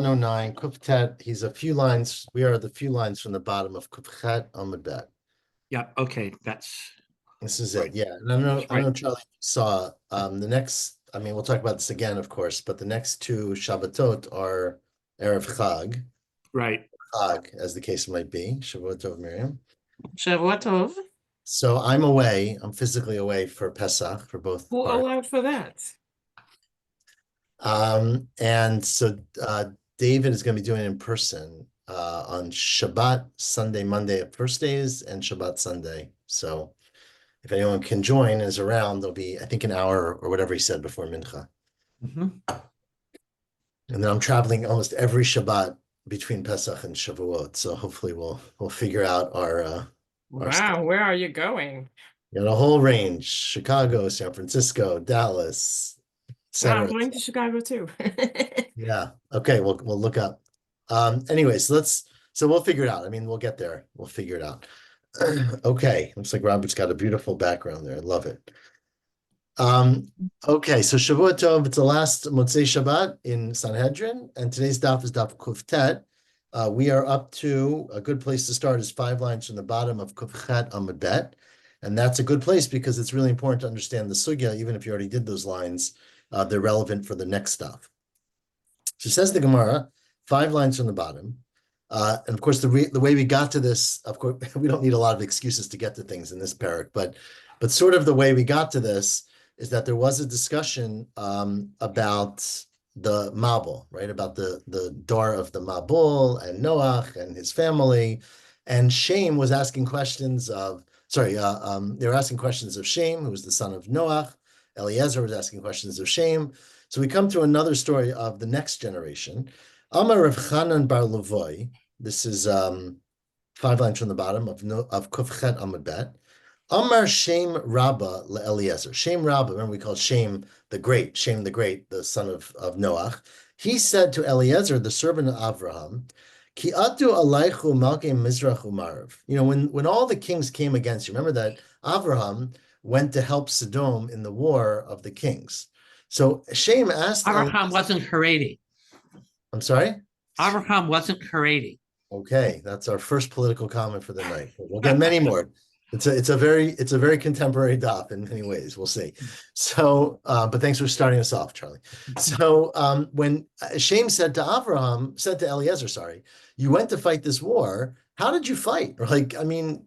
109, Kuftet. He's a few lines. We are the few lines from the bottom of Kufchet Amud Bet. Yeah, okay, that's This is right. it. Yeah. And I know, That's right. Charlie, you saw the next, I mean, we'll talk about this again, of course, but the next two Shabbatot are Erev Chag, Right. Chag, as the case might be, Shavuot Tov Miriam. Shavua Tov. So I'm away. I'm physically away for Pesach for both Who parts. allowed for that? And so David is going to be doing it in person on Shabbat, Sunday, Monday at first days, and Shabbat Sunday. So if anyone can join and is around, there'll be, I think, an hour or whatever he said before Mincha. Mhm. And then I'm traveling almost every Shabbat between Pesach and Shavuot. So hopefully we'll figure out our stuff. Wow, where are you going? Got a whole range: Chicago, San Francisco, Dallas, Wow, I'm etc. going to Chicago too. Yeah. Okay. We'll look up. Anyways, so we'll figure it out. I mean, we'll get there. We'll figure it out. Okay. Looks like Robert's got a beautiful background there. I love it. Okay, so Shavuot Tov, it's the last Motzaei Shabbat in Sanhedrin, and today's daf is daf Kuftet. We are up to a good place to start is 5 lines from the bottom of Kufchet Amud Bet, and that's a good place because it's really important to understand the sugya, even if you already did those lines, they're relevant for the next stuff. So says the Gemara, 5 lines from the bottom. And of course, the way we got to this, of course, we don't need a lot of excuses to get to things in this parak, but sort of the way we got to this is that there was a discussion about the Mabul, right? About the door of the Mabul and Noach and his family. And Shem was asking questions of, they were asking questions of Shem, who was the son of Noach. Eliezer was asking questions of Shem. So we come to another story of the next generation. Amar Rav Chanan bar Levoy. This is 5 lines from the bottom of Kufchet Amud Bet. Amar Shem Rabba leEliezer. Shem Rabba, remember we called Shem the Great, the son of Noach. He said to Eliezer, the servant of Avraham, Ki atu alaychu malkei mizrach u'marav. You know, when all the kings came against you, remember that Avraham went to help Sodom in the war of the kings. So Shem asked Abraham wasn't Haredi. I'm sorry? Abraham wasn't Haredi. Okay, that's our first political comment for the night. We'll get many more. It's a very contemporary daf in many ways. We'll see. So, but thanks for starting us off, Charlie. So, when Shem said to Eliezer, sorry, you went to fight this war. How did you fight? Or like, I mean,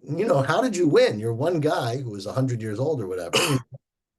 how did you win? You're one guy who was 100 years old or whatever.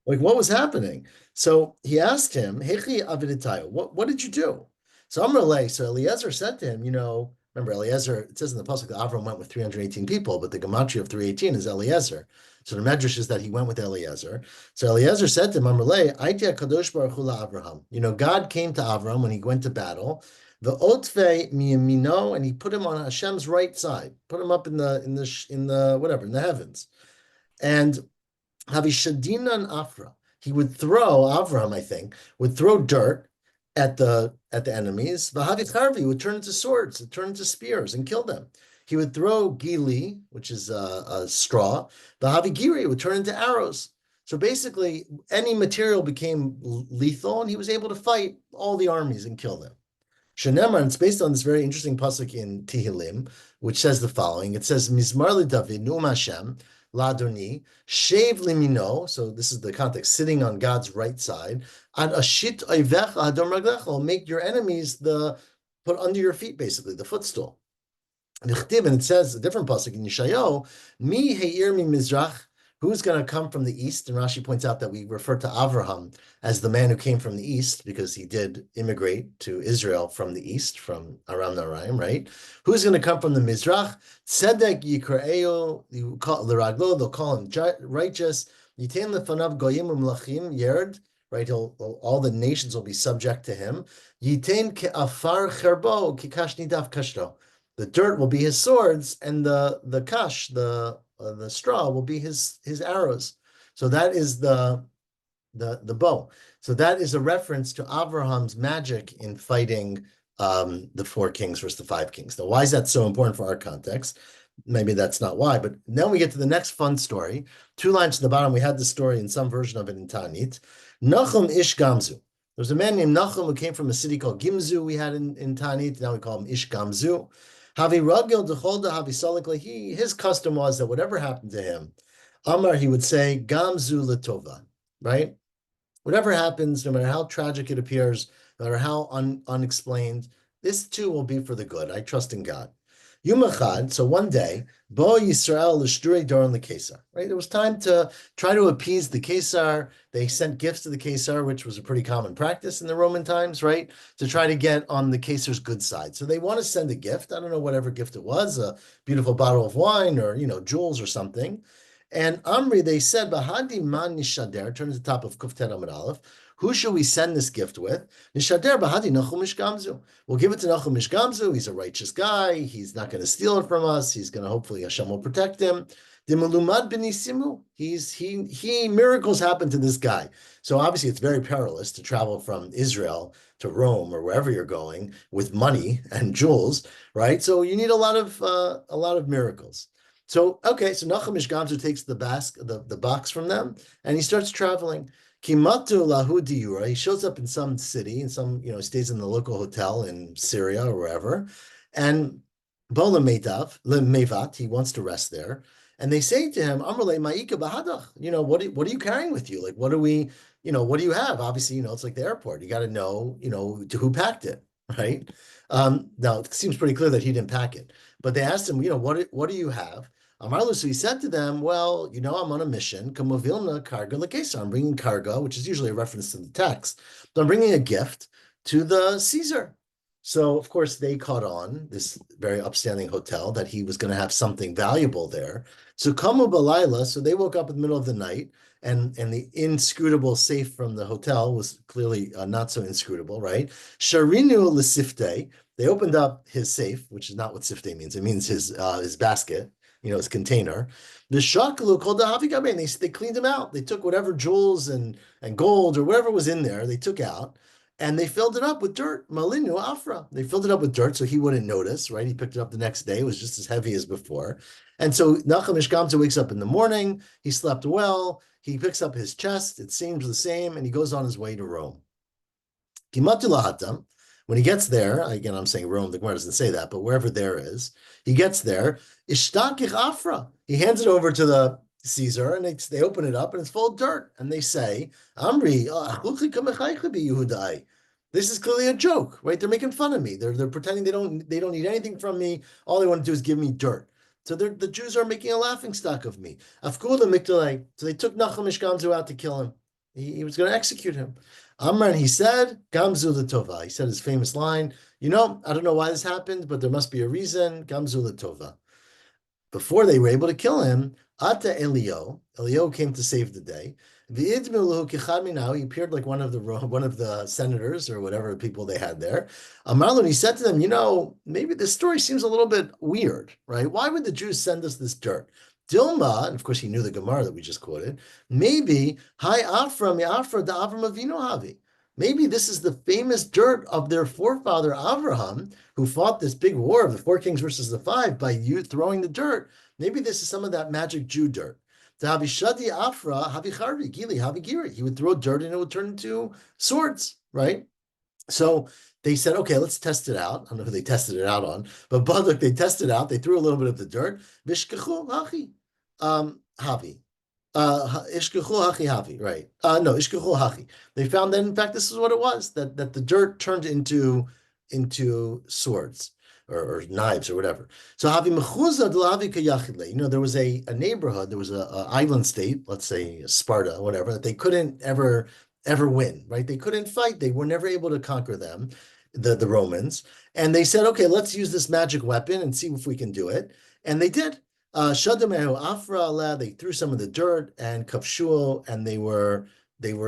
Like, what was happening? So he asked him, Hechi aviditayo, what did you do? So so Eliezer said to him, remember Eliezer, it says in the pasuk that Avram went with 318 people, but the gematria of 318 is Eliezer. So the medrash is that he went with Eliezer. So Eliezer said to him, Aitia kadosh baruch hu Avraham. God came to Avram when he went to battle. The otve miyamino, and he put him on Hashem's right side, put him up in the heavens. And Havishadina and Afra, he would throw, Avram, I think, would throw dirt at the enemies. Vahavicharvi would turn into swords, turn into spears, and kill them. He would throw gili, which is a straw. Vahavigiri would turn into arrows. So basically, any material became lethal, and he was able to fight all the armies and kill them. Shenemar, and it's based on this very interesting pasuk in Tehillim, which says the following. It says, Mizmar li David, Nu'um Hashem, Ladoni, Shev limino, so this is the context, sitting on God's right side, and Ashit Oivecha Hadom Raglecha, make your enemies put under your feet, basically, the footstool. And it says, a different pasuk in Yeshayahu, Mi Heir mi Mizrach, who's going to come from the east? And Rashi points out that we refer to Avraham as the man who came from the east because he did immigrate to Israel from the east, from Aram Naharaim, right? Who's going to come from the Mizrach? Tzedek Yikra'eo, L'raglo, they'll call him righteous. Yitain lefanav goyim umlachim yerd, right? All the nations will be subject to him. Yitain ke'afar cherbo kikash nidaf kashto. The dirt will be his swords, and the kash, the straw, will be his arrows. So that is the bow. So that is a reference to Abraham's magic in fighting the 4 kings versus the 5 kings. Now, why is that so important for our context? Maybe that's not why, but then we get to the next fun story. 2 lines to the bottom, we had the story in some version of it in Tanit. Nachum ish Gamzu. was a man named Nachum who came from a city called Gimzu we had in Tanit. Now we call him Ish Gamzu. Havi Ragil Decholda Havi Salik Lehi. His custom was that whatever happened to him, Amar, he would say, Gamzu Latova, right? Whatever happens, no matter how tragic it appears, no matter how unexplained, this too will be for the good. I trust in God. Yumachad, so one day, Bo Yisrael l'shdurei doron l'Kesar, right? It was time to try to appease the Kesar. They sent gifts to the Kesar, which was a pretty common practice in the Roman times, right? To try to get on the Kesar's good side. So they want to send a gift. I don't know whatever gift it was, a beautiful bottle of wine or, jewels or something. And Amri, they said, Bahadi man nishader, turn to the top of Kuftet Amud Aleph. Who should we send this gift with? Nishader Bahadi Nachum Mishgamzu. We'll give it to Nachum Mishgamzu. He's a righteous guy. He's not going to steal it from us. He's going to, hopefully Hashem will protect him. Dimalumad benisimu. He miracles happen to this guy. So obviously it's very perilous to travel from Israel to Rome or wherever you're going with money and jewels, right? So you need a lot of miracles. So Nachum Mishgamzu takes the box from them, and he starts traveling. Kimatu lahu diura. He shows up in some city, in some, stays in the local hotel in Syria or wherever. And Bola Mevat, he wants to rest there. And they say to him, Amrle Ma'ika Bahadach, what are you carrying with you? Like, what do you have? Obviously, it's like the airport. You got to know, to who packed it, right? Now it seems pretty clear that he didn't pack it. But they asked him, what do you have? Amarlu, so he said to them, well, I'm on a mission. Kamovilna karga lekesa. I'm bringing karga, which is usually a reference to the text. But I'm bringing a gift to the Caesar. So, of course, they caught on, this very upstanding hotel, that he was going to have something valuable there. So, Kamu Balayla, so they woke up in the middle of the night, and the inscrutable safe from the hotel was clearly not so inscrutable, right? Sharinu Lesifte, they opened up his safe, which is not what sifte means. It means his basket, his container. The shakalu called the havigabe, and they cleaned him out. They took whatever jewels and gold or whatever was in there, they took out, and they filled it up with dirt. Malinu afra. They filled it up with dirt so he wouldn't notice, right? He picked it up the next day. It was just as heavy as before. And so Nachum Mishgamzu wakes up in the morning. He slept well. He picks up his chest. It seems the same, and he goes on his way to Rome. Kimatu lahatam. When he gets there, again, I'm saying Rome, the Gemara doesn't say that, but wherever there is, he gets there, ishtakich afra. He hands it over to the Caesar, and they open it up, and it's full of dirt. And they say, Amri, this is clearly a joke, right? They're making fun of me. They're pretending they don't need anything from me. All they want to do is give me dirt. So the Jews are making a laughing stock of me. Afkula Mikdalei. So they took Nachum Mishgamzu out to kill him. He was going to execute him. Amran, he said, Gamzu Latova. He said his famous line, I don't know why this happened, but there must be a reason. Gamzu Latova. Before they were able to kill him, Ata Elio came to save the day. He appeared like one of the senators or whatever people they had there. Amarlon, he said to them, maybe this story seems a little bit weird, right? Why would the Jews send us this dirt? Dilma, and of course he knew the Gemara that we just quoted, maybe, Hi Afra, Mi Afra da Avram Avinu Havi. Maybe this is the famous dirt of their forefather Avraham, who fought this big war of the 4 kings versus the 5 by you throwing the dirt. Maybe this is some of that magic Jew dirt. He would throw dirt and it would turn into swords, right? So they said, okay, let's test it out. I don't know who they tested it out on, but look, they tested it out. They threw a little bit of the dirt. Ishkechu hachi, right? No, ishkechu hachi. They found that, in fact, this is what it was, that the dirt turned into swords or knives or whatever. So havi mechuza d'lavi kayachidle. There was a neighborhood, there was a island state, let's say Sparta, whatever, that they couldn't ever win, right? They couldn't fight. They were never able to conquer them, the Romans. And they said, okay, let's use this magic weapon and see if we can do it. And they did. Shadamehu Afra, they threw some of the dirt and kavshuo, and they were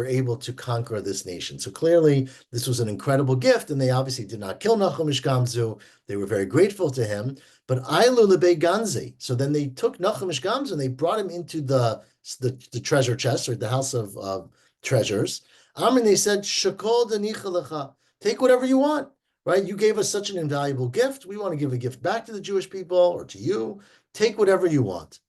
able to conquer this nation. So clearly, this was an incredible gift, and they obviously did not kill Nachum Mishgamzu. They were very grateful to him. But Ailu Lebe Ganzi. So then they took Nachum Mishgamzu and they brought him into the treasure chest, or the house of treasures. And they said, Shakol danichalecha. Take whatever you want, right? You gave us such an invaluable gift. We want to give a gift back to the Jewish people or to you. Take whatever you want.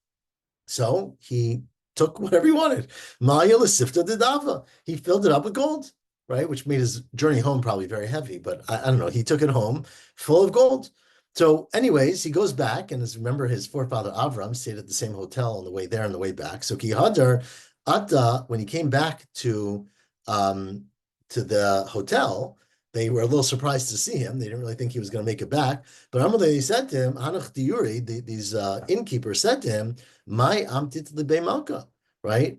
So he took whatever he wanted. Maya l'sifta dedava. He filled it up with gold. right? Which made his journey home probably very heavy, but I don't know. He took it home full of gold. So, anyways, he goes back, and remember, his forefather Avram stayed at the same hotel on the way there and the way back. So Kihadar Atta, when he came back to the hotel, they were a little surprised to see him. They didn't really think he was going to make it back. But Amalei said to him, Hanach Diuri, these innkeepers said to him, "My amtit libe malka," right?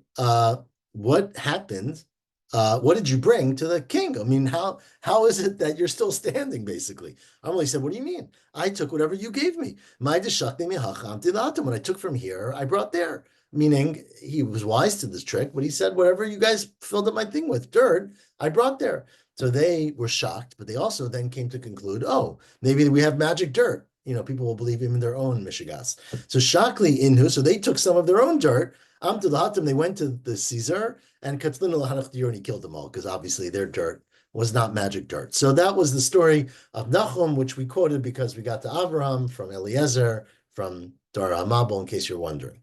What happened? What did you bring to the king? I mean, how is it that you're still standing, basically? Amalei said, "What do you mean? I took whatever you gave me. My deshakti mihacham tilatam. What I took from here, I brought there." Meaning he was wise to this trick, but he said, "Whatever you guys filled up my thing with, dirt, I brought there." So they were shocked, but they also then came to conclude, oh, maybe we have magic dirt. People will believe even their own mishigas. So Shakli Inhu, so they took some of their own dirt. To the Hatam, they went to the Caesar, and Katlin al-Hanach and he killed them all, because obviously their dirt was not magic dirt. So that was the story of Nachum, which we quoted because we got to Abraham from Eliezer, from Dara Hamabel, in case you're wondering.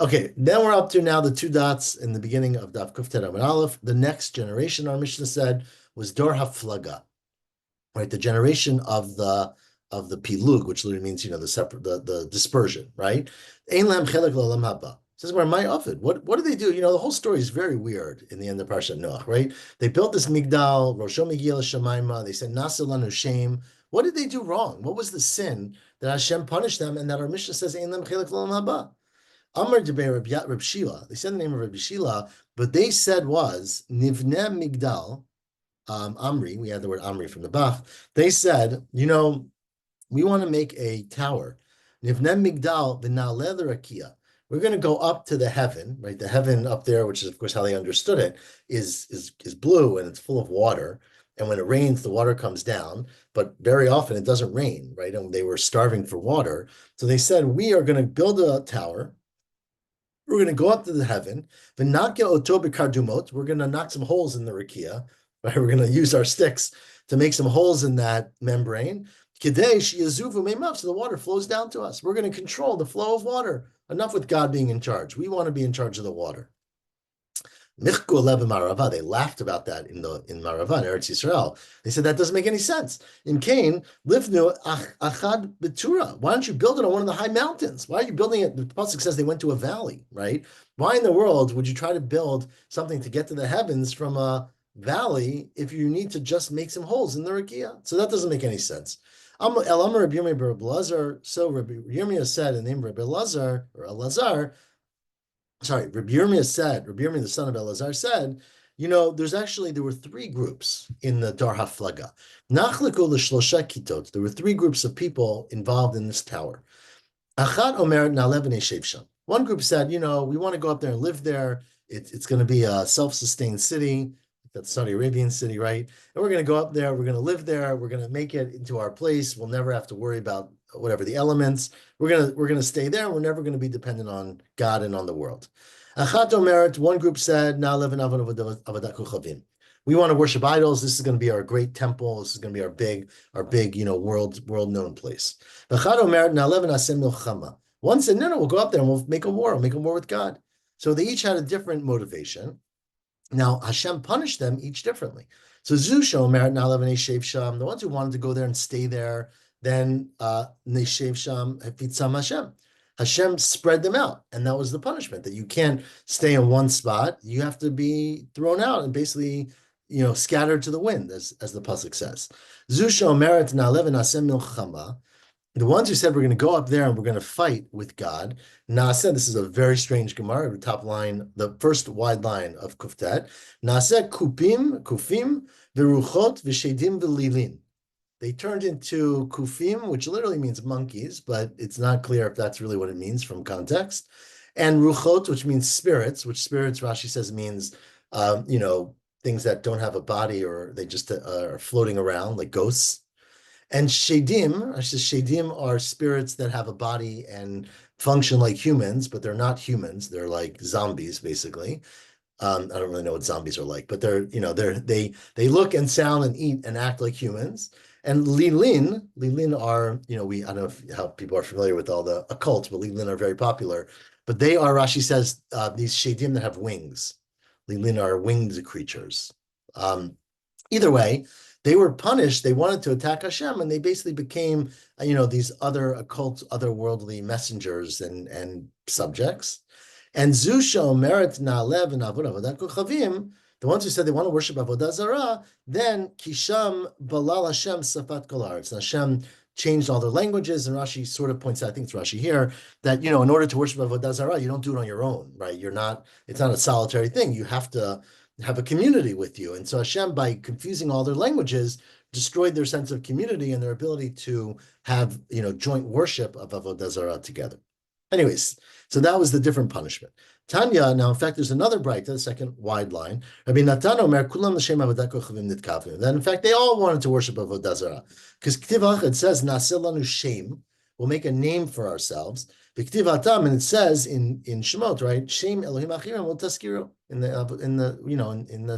Okay, then we're up to now the 2 dots in the beginning of Daf Kuftet Amud Aleph. The next generation, our Mishnah said, was Dor HaFlaga, right? The generation of the pilug, which literally means the dispersion, right? Ein lam chelek l'olam haba. Says where my ofid. What do they do? The whole story is very weird in the end of Parshat Noach, right? They built this migdal, Rosho Migil Shemaima. They said Nasa lanu shame. What did they do wrong? What was the sin that Hashem punished them, and that our Mishnah says Ein lam chelek l'olam haba? Amar Debei Reb Shila. They said the name of Reb Shila, but they said was Nivne Migdal. Amri, we had the word Amri from the Bach. They said, we want to make a tower. Nivne Migdal v'na'aleh l'rakia. We're going to go up to the heaven, right? The heaven up there, which is of course how they understood it, is blue and it's full of water. And when it rains, the water comes down, but very often it doesn't rain, right? And they were starving for water. So they said, we are going to build a tower. We're going to go up to the heaven. We're going to knock some holes in the rakia. Right? We're going to use our sticks to make some holes in that membrane. So the water flows down to us. We're going to control the flow of water. Enough with God being in charge. We want to be in charge of the water. They laughed about that in Marava, in Eretz Yisrael. They said that doesn't make any sense. In Cain, livnu achad betura. Why don't you build it on one of the high mountains? Why are you building it? The pasuk says they went to a valley, right? Why in the world would you try to build something to get to the heavens from a valley if you need to just make some holes in the rakia? So that doesn't make any sense. So Rabbi Yirmiyah said in the name of Rabbi Elazar, or Elazar. Sorry, Rabbi Yirmiyah, the son of Elazar, said, there were 3 groups in the Dor HaFlaga. Nachliku l'shlosha kitot. There were 3 groups of people involved in this tower. Achat omer na'alev v'neshev sham. One group said, we want to go up there and live there. It's going to be a self-sustained city. That's Saudi Arabian city, right? And we're going to go up there. We're going to live there. We're going to make it into our place. We'll never have to worry about whatever the elements. We're going to stay there. We're never going to be dependent on God and on the world. Achat omeret, one group said, we want to worship idols. This is going to be our great temple. This is going to be our big, world-known place. Achat omeret, one said, no, we'll go up there and we'll make a war with God. So they each had a different motivation. Now, Hashem punished them each differently. So Zusho, Merit Na'alev Neshev Sham, the ones who wanted to go there and stay there, then Neshev Sham, Hafitzam Hashem. Hashem spread them out, and that was the punishment, that you can't stay in one spot. You have to be thrown out and basically, scattered to the wind, as the pasuk says. Zusho, Merit Na'alev Nasem Milchama. The ones who said we're going to go up there and we're going to fight with God. Naaseh, this is a very strange Gemara, the top line, the first wide line of Kuftet. Naaseh kufim, v'ruchot, v'shedim, v'lilin. They turned into kufim, which literally means monkeys, but it's not clear if that's really what it means from context. And ruchot, which means spirits, which spirits, Rashi says, means, things that don't have a body, or they just are floating around, like ghosts. And shedim are spirits that have a body and function like humans, but they're not humans. They're like zombies, basically. I don't really know what zombies are like, but they look and sound and eat and act like humans. And lilin are, I don't know how people are familiar with all the occult, but lilin are very popular. But they are, Rashi says, these shedim that have wings. Lilin are winged creatures. Either way, they were punished. They wanted to attack Hashem, and they basically became, these other occult, otherworldly messengers and subjects. And Zusha Merit Naalev and Avodah Kochavim, the ones who said they want to worship Avodah Zarah, then Kisham Balal Hashem Safat Kol Haaretz. Hashem changed all their languages, and Rashi sort of points out, I think it's Rashi here, that in order to worship Avodah Zarah, you don't do it on your own, right? It's not a solitary thing. You have to have a community with you. And so Hashem, by confusing all their languages, destroyed their sense of community and their ability to have, joint worship of Avodah Zarah together. Anyways, so that was the different punishment. Tanya, now in fact, there's another bright, the second wide line. Rabbi Natan Omer, Kulam l'shem avodah kochavim nitkavim. Then in fact, they all wanted to worship Avodah Zarah. Because K'tiv Achad says, Naseh lanu shem, we'll make a name for ourselves. B'K'tiv Atam, and it says in Shemot, right? Shem Elohim Achirim will taskiru in the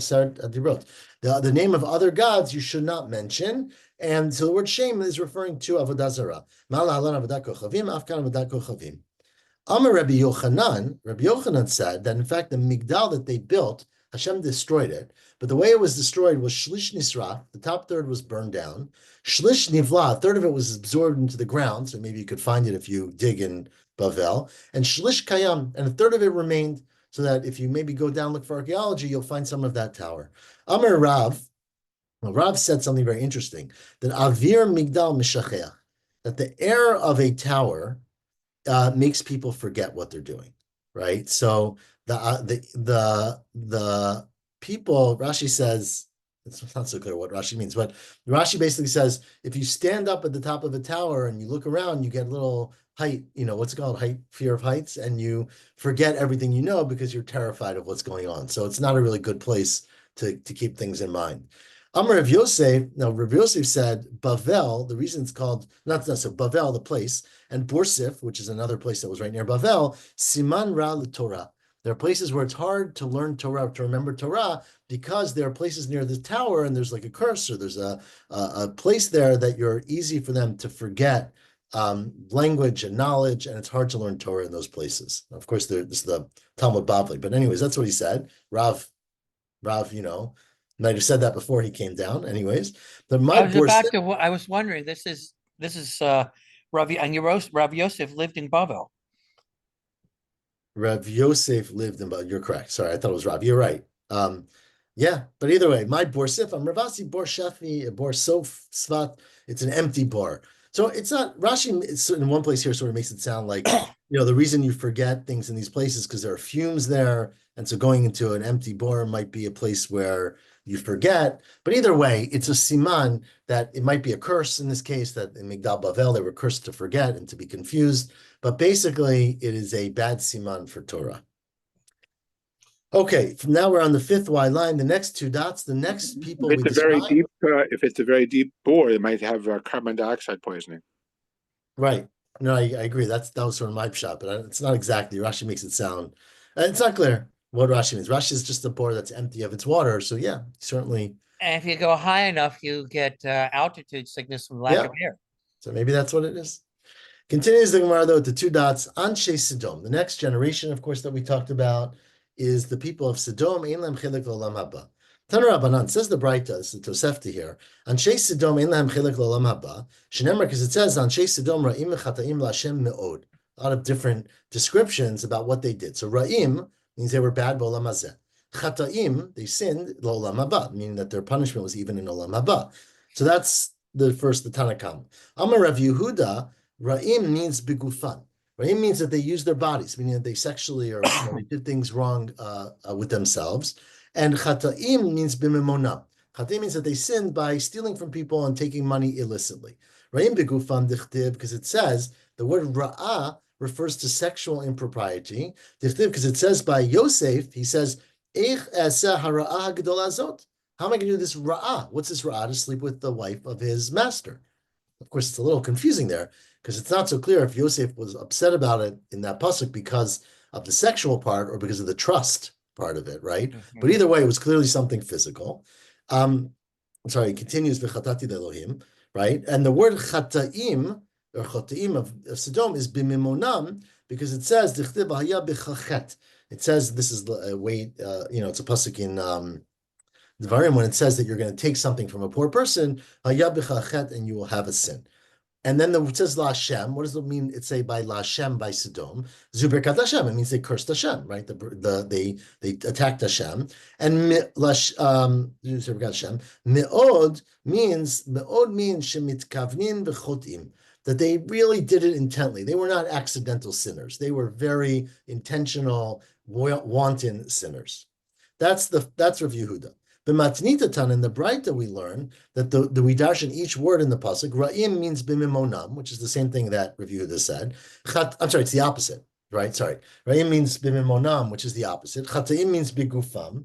Seret Adirot. The name of other gods you should not mention. And so the word shem is referring to Avodah Zarah. Ma'al halan avodah kochavim, afkan avodah kochavim. Amar Rabbi Yochanan said that in fact the Migdal that they built, Hashem destroyed it, but the way it was destroyed was Shlish Nisraf, the top third was burned down, Shlish Nivla, a third of it was absorbed into the ground, so maybe you could find it if you dig in Bavel, and Shlish Kayam, and a third of it remained, so that if you maybe go down look for archaeology, you'll find some of that tower. Amar Rav said something very interesting, that Avir Migdal Mishacheach, that the air of a tower makes people forget what they're doing, right? So the people, Rashi says, it's not so clear what Rashi means, but Rashi basically says, if you stand up at the top of a tower and you look around, you get a little height, what's it called, fear of heights, and you forget everything you know because you're terrified of what's going on. So it's not a really good place to keep things in mind. Amar Rav Yosef, now Rav Yosef said, Bavel, the reason it's called, not so Bavel, the place, and Borsif, which is another place that was right near Bavel, Siman Ra Torah. There are places where it's hard to learn Torah, to remember Torah, because there are places near the tower and there's like a curse, or there's a place there that you're easy for them to forget language and knowledge, and it's hard to learn Torah in those places. Of course, there's the Talmud Bavli, but anyways, that's what he said. Rav, might have said that before he came down. Anyways, I was wondering. This is Rav Yosef lived in Bavel. Rav Yosef lived in Bavel. You're correct. Sorry, I thought it was Rav. You're right. Yeah, but either way, my Borsif, I'm Ravasi Bor Shafi, Bor Sof Svat. It's an empty bar. So it's not Rashi. It's in one place here sort of makes it sound like the reason you forget things in these places because there are fumes there, and so going into an empty bar might be a place where you forget. But either way, it's a siman that it might be a curse in this case, that in Migdal Bavel they were cursed to forget and to be confused. But basically, it is a bad siman for Torah. Okay, from now we're on the fifth Y line. The next two dots, the next people if it's a very deep bore, it might have carbon dioxide poisoning. Right. No, I agree. That was sort of my shot, but it's not exactly. Rashi makes it sound. It's not clear what Rashi means. Rashi is just a bore that's empty of its water. So yeah, certainly. And if you go high enough, you get altitude sickness from lack of air. So maybe that's what it is. Continues the Gemara though with the two dots. Anshe Sodom. The next generation, of course, that we talked about is the people of Sodom. Ein lahem chilek l'olam haba. Tanur Rabbanan says the Braita, this is the Tosefta here. Anshe Sodom ein lahem chilek l'olam haba. Shenemar, because it says Anshe Sodom ra'im v'chata'im la'Hashem me'od. A lot of different descriptions about what they did. So ra'im means they were bad b'olam hazeh. Chata'im, they sinned l'olam haba, meaning that their punishment was even in olam haba. So that's the Tanakam. Amar Rav Yehuda, ra'im means begufan. Ra'im means that they used their bodies, meaning that they sexually or they did things wrong with themselves. And chata'im means bimimona. Chata'im means that they sinned by stealing from people and taking money illicitly. Ra'im begufan dichtiv, because it says the word ra'ah refers to sexual impropriety. Dichtiv, because it says by Yosef, he says, Eich eseh hara'ah hagedol azot. How am I going to do this ra'ah? What's this ra'ah? To sleep with the wife of his master. Of course, it's a little confusing there, because it's not so clear if Yosef was upset about it in that pasuk because of the sexual part or because of the trust part of it, right? Mm-hmm. But either way, it was clearly something physical. It continues v'chatati Elohim, right? And the word chata'im or chata'im of Sodom is bimimonam because it says dichtiv haya b'chachet. It says this is the way it's a pasuk in Dvarim, when it says that you're going to take something from a poor person, haya b'cha chet, and you will have a sin. And then it says La Hashem. What does it mean? It say by La Hashem by Sodom. Zuberkat Hashem. It means they cursed Hashem, right? They attacked Hashem. And Zuberkat Hashem. Me'od means shemitkavnin v'chotim, that they really did it intently. They were not accidental sinners. They were very intentional, wanton sinners. That's Rav Yehuda. The Matnitatan in the Braita we learn that we darshan each word in the pasuk. Ra'im means bimimonam, which is the same thing that Rav Yehuda said. I'm sorry, it's the opposite, right? Sorry. Ra'im means bimimonam, which is the opposite. Chata'im means bigufam,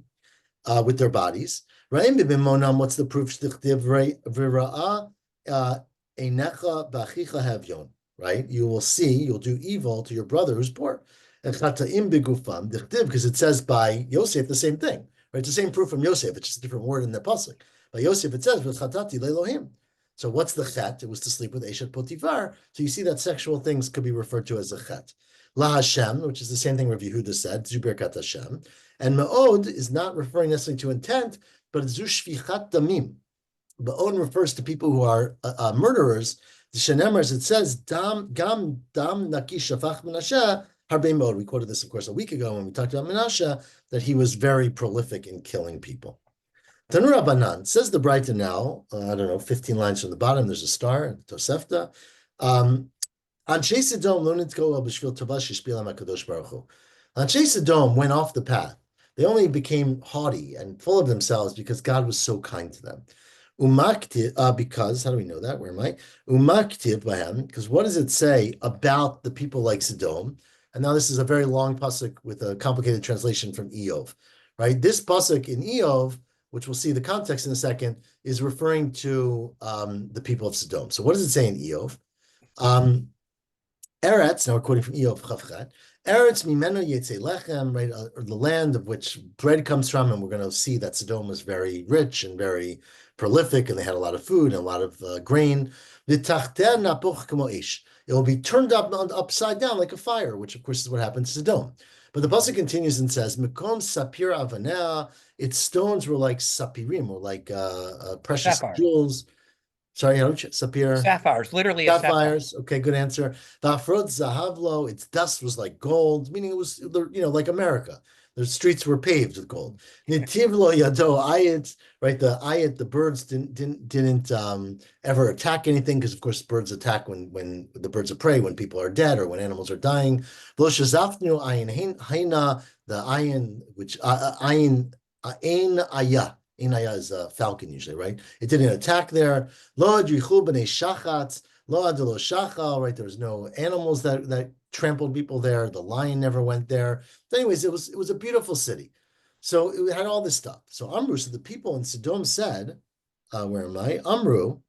with their bodies. Ra'im bimimonam, what's the proof? V'ra'a einecha b'achicha havyon, right? You will see, you'll do evil to your brother who's poor. And chata'im bigufam, because it says by Yosef the same thing. Right, it's the same proof from Yosef. It's just a different word in the pasuk. By Yosef, it says "V'chatati le'Elohim." So what's the chet? It was to sleep with Eshet Potifar. So you see that sexual things could be referred to as a chet. La Hashem, which is the same thing Rav Yehuda said, Zuberkat Hashem. And Me'od is not referring necessarily to intent, but Zu Shfichat Damim. Me'od refers to people who are murderers. The Shenemers, it says Gam Dam Naki Shafach Menashe. We quoted this, of course, a week ago when we talked about Menashe, that he was very prolific in killing people. Tanur Abanan says the Braita now, I don't know, 15 lines from the bottom, there's a star in Tosefta. Anshe Sodom went off the path. They only became haughty and full of themselves because God was so kind to them. Because, how do we know that? Where am I? Because what does it say about the people like Sodom? And now this is a very long pasuk with a complicated translation from Eov, right? This pasuk in Eov, which we'll see the context in a second, is referring to the people of Sodom. So what does it say in Eov? Eretz, now we're quoting from Eov Chavchat, Eretz mimeno yetze lechem, right, or the land of which bread comes from, and we're going to see that Sodom was very rich and very prolific, and they had a lot of food and a lot of grain. V'tachter napoch kamo ish. It will be turned upside down like a fire, which of course is what happened to Sodom. But the pasuk continues and says, "Mekom sapir avanea." Its stones were like sapirim, or like precious Sapphires. jewels. Sorry, how do you sapphire? Sapphires, literally a sapphire. Sapphires. Okay, good answer. Va'afrod zahavlo. Its dust was like gold, meaning it was, like America. The streets were paved with gold. Nitivlo yado ayat, right? The ayat, the birds didn't ever attack anything, because of course birds attack when the birds of prey, when people are dead or when animals are dying. V'lo shazafnu ayin haina, the ayin, which ayin ayah. Inaya is a falcon usually, right? It didn't attack there. Lo adrichu b'nei shachatz, lo adelo shachal, right? There was no animals that trampled people there. The lion never went there. But anyways, it was a beautiful city. So it had all this stuff. So Amru, so the people in Sodom said, where am I? Amru,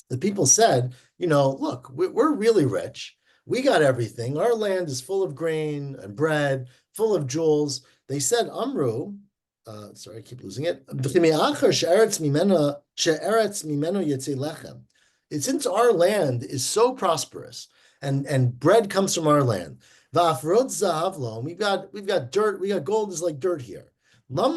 the people said, look, we're really rich. We got everything. Our land is full of grain and bread, full of jewels. They said, Amru, sorry, I keep losing it. Since our land is so prosperous, and bread comes from our land, we've got dirt, we got gold is like dirt here. Why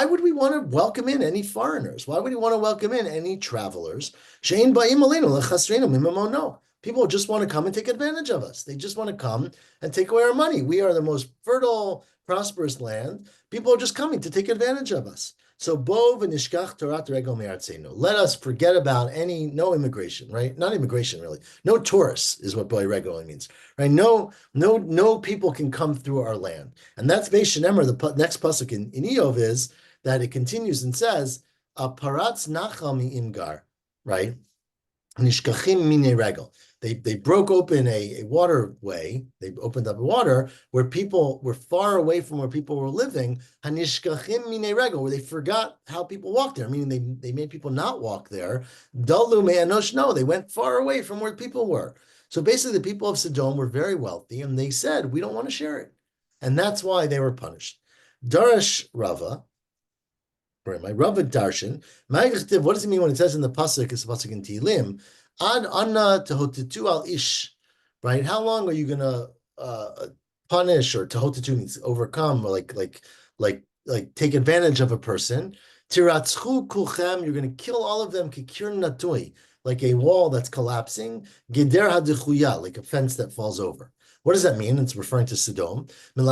would we want to welcome in any foreigners? Why would we want to welcome in any travelers? People just want to come and take advantage of us. They just want to come and take away our money. We are the most fertile, prosperous land. People are just coming to take advantage of us. So let us forget about no immigration, right? Not immigration, really. No tourists is what boy regularly means, right? No people can come through our land. And that's Beis Shenemer, the next pasuk in Eov, is that it continues and says, paratz nachal mi imgar, right? Nishkachim mine regel. They broke open a waterway. They opened up water where people were far away from where people were living. Hanishkachim mine regel, where they forgot how people walked there. Meaning they made people not walk there. Dalu me'anosh, no, they went far away from where people were. So basically, the people of Sodom were very wealthy, and they said, we don't want to share it, and that's why they were punished. Darash Rava. Where am I? Rava Darshan. What does it mean when it says in the pasuk? It's the pasuk in Tehillim. Ad anna tehotetu al ish, right? How long are you gonna punish, or tehotetu means overcome, or like like take advantage of a person. Tiratzchu kulchem, you're going to kill all of them. Kikir natui, like a wall that's collapsing. Gider hadichuya, like a fence that falls over. What does that mean? It's referring to Sodom. You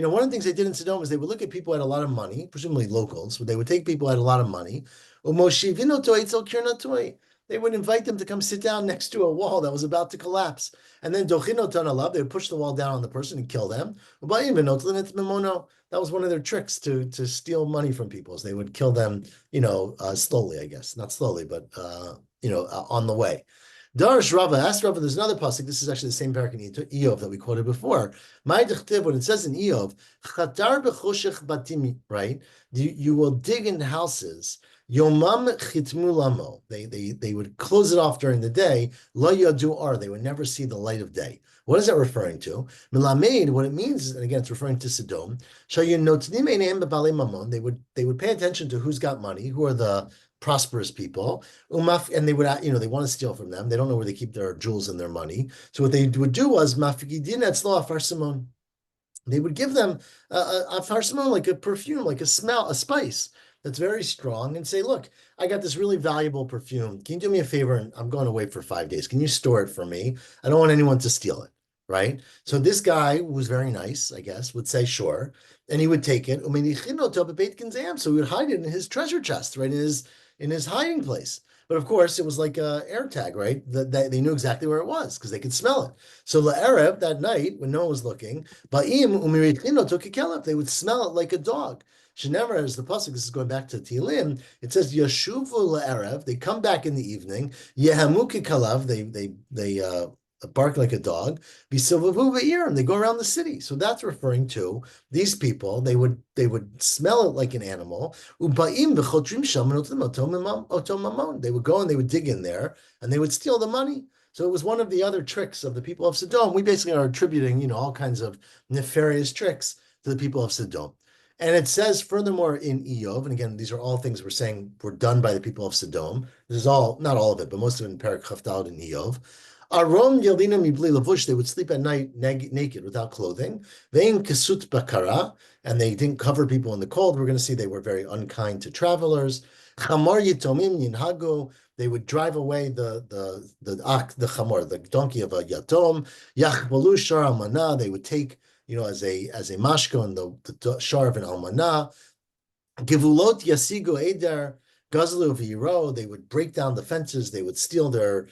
know, one of the things they did in Sodom is they would look at people who had a lot of money, presumably locals, but they would take people who had a lot of money. They would invite them to come sit down next to a wall that was about to collapse. And then they would push the wall down on the person and kill them. That was one of their tricks to steal money from people. Is they would kill them, slowly, I guess. Not slowly, but on the way. Darish Rava asked Rava, there's another pasuk. This is actually the same parak in Eov that we quoted before. When it says in Eov, chatar b'choshech batim, right? You will dig in houses. Yomam chitmu lamo. They would close it off during the day. Lo yadu ar. They would never see the light of day. What is that referring to? Milamed, what it means, and again, it's referring to Sodom. They would pay attention to who's got money, who are the prosperous people, and they would, they want to steal from them. They don't know where they keep their jewels and their money. So what they would do was they would give them a farsimon, like a perfume, like a smell, a spice that's very strong, and say, look, I got this really valuable perfume. Can you do me a favor? And I'm going away for 5 days. Can you store it for me? I don't want anyone to steal it. Right? So this guy, who was very nice, I guess, would say, sure. And he would take it. So he would hide it in his treasure chest, right? In his hiding place. But of course, it was like a air tag, right? That they knew exactly where it was because they could smell it. So la'erev, that night, when no one was looking, they would smell it like a dog. Shenever, as the pasuk, this is going back to Tehillim, it says Yashuvu la'erev, they come back in the evening, Yehamuki kalav, they bark like a dog, they go around the city. So that's referring to these people. They would smell it like an animal. They would go and they would dig in there and they would steal the money. So it was one of the other tricks of the people of Sodom. We basically are attributing, all kinds of nefarious tricks to the people of Sodom. And it says furthermore in Eov, and again, these are all things we're saying were done by the people of Sodom. This is all, not all of it, but most of it in Perek Chavdal and Eov. Aron Yelina Mibli Lavush, they would sleep at night naked without clothing. Vein Kesut Bakara, and they didn't cover people in the cold. We're going to see they were very unkind to travelers. Chamar Yitomim Yinhago, they would drive away the chamor, the donkey of a yatom. Yachbalu Shar Almana, they would take, as a mashko and the shar of an almana. Givulot Yasigo Eder Gazlu Viro, they would break down the fences. They would steal their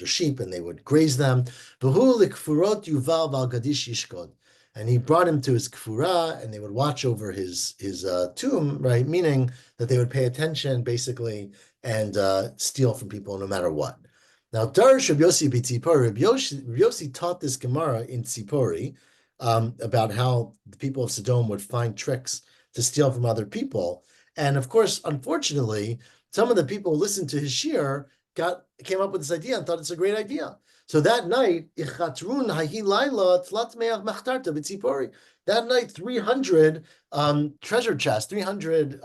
sheep, and they would graze them. And he brought him to his kfura, and they would watch over his tomb, right? Meaning that they would pay attention, basically, and steal from people no matter what. Now, Darish Rabbi Yossi b'Tzipori, Rabbi Yossi taught this Gemara in Tzipori about how the people of Sodom would find tricks to steal from other people. And of course, unfortunately, some of the people who listened to his shiur came up with this idea and thought it's a great idea. So that night, that night, 300 treasure chests, 300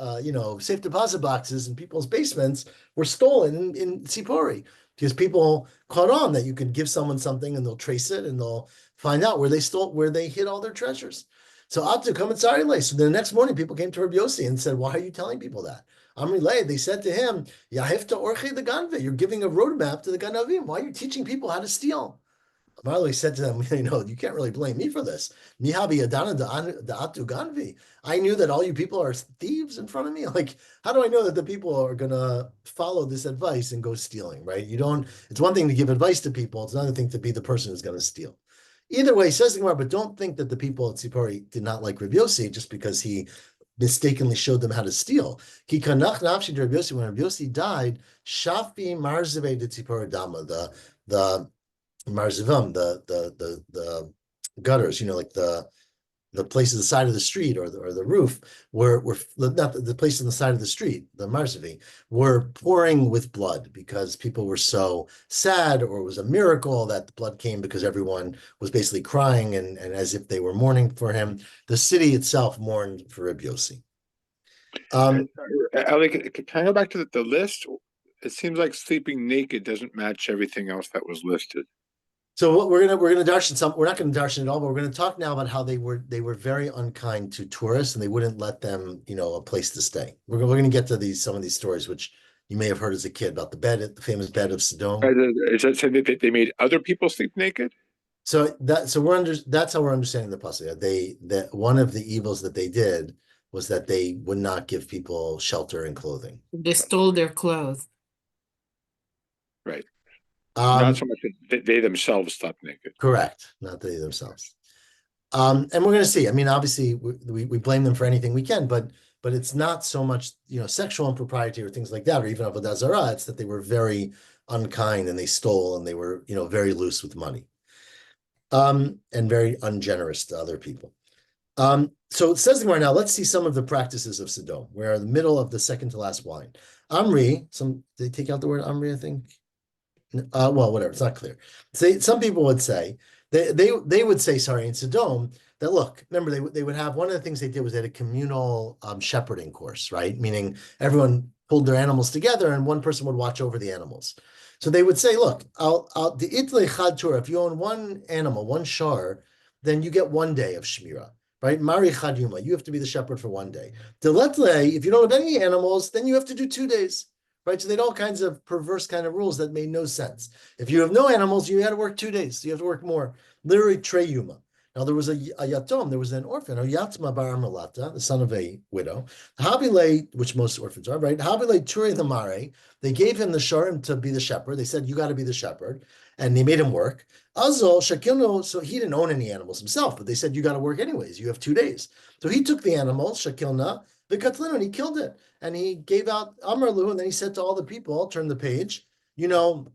safe deposit boxes in people's basements were stolen in Tzipori, because people caught on that you could give someone something and they'll trace it and they'll find out where they hid all their treasures. So Abdu Kamatsari. So the next morning, people came to Rabbi Yossi and said, why are you telling people that? Amrilei, they said to him, Yahifta Orche the Ganve, you're giving a roadmap to the Ganavim. Why are you teaching people how to steal? Amarli said to them, you can't really blame me for this. Mihabi Adana Atu Ganvi. I knew that all you people are thieves in front of me. Like, how do I know that the people are gonna follow this advice and go stealing, right? It's one thing to give advice to people, it's another thing to be the person who's gonna steal. Either way, says the Gemara, but don't think that the people at Tzipori did not like Rabbi Yossi just because he mistakenly showed them how to steal. Ki kanach nafshi to Rabbi Yossi, when Rabbi Yossi died, Shafi Marzeve de Tzipori Dama, the Marzivam, the gutters, like the place on the side of the street or the roof were not the place on the side of the street, the Marzivi, were pouring with blood because people were so sad, or it was a miracle that the blood came because everyone was basically crying and as if they were mourning for him. The city itself mourned for Rabbi Yossi. Ali, can I go back to the list? It seems like sleeping naked doesn't match everything else that was listed. So what we're gonna darshan some. We're not gonna darshan it all, but we're gonna talk now about how they were very unkind to tourists and they wouldn't let them, a place to stay. We're gonna get to some of these stories, which you may have heard as a kid about the famous bed of Sodom. Is that saying that they made other people sleep naked? So that's how we're understanding the pasuk. That one of the evils that they did was that they would not give people shelter and clothing. They stole their clothes. Right. Um, Not so much that they themselves slept naked. Correct, not they themselves. And we're going to see. I mean, obviously, we blame them for anything we can, but it's not so much sexual impropriety or things like that, or even avodah zarah. It's that they were very unkind and they stole and they were very loose with money, and very ungenerous to other people. So it says right now. Let's see some of the practices of Sodom. We're in the middle of the second to last line. Amri. They take out the word Amri, I think. Well, whatever, it's not clear. Some people would say they would say, sorry, in Sodom, that look, remember they would have one of the things they did was they had a communal shepherding course, right? Meaning everyone pulled their animals together and one person would watch over the animals. So they would say, look, the itle chad Torah, if you own one animal, one shar, then you get 1 day of shmira, right? Mari chad yuma, you have to be the shepherd for 1 day. Deletle, if you don't have any animals, then you have to do 2 days. Right, so they had all kinds of perverse kind of rules that made no sense. If you have no animals, you had to work 2 days. So you have to work more. Literally, treyuma. Now there was a yatom, there was an orphan, a yatma bar malata, the son of a widow. Habile, which most orphans are, right? Habile ture the mare. They gave him the sharim to be the shepherd. They said, you got to be the shepherd. And they made him work. Azol shakilno, so he didn't own any animals himself, but they said, you got to work anyways. You have 2 days. So he took the animal, shakilna, the katlin, and he killed it. And he gave out Amarlu, and then he said to all the people, turn the page, I'm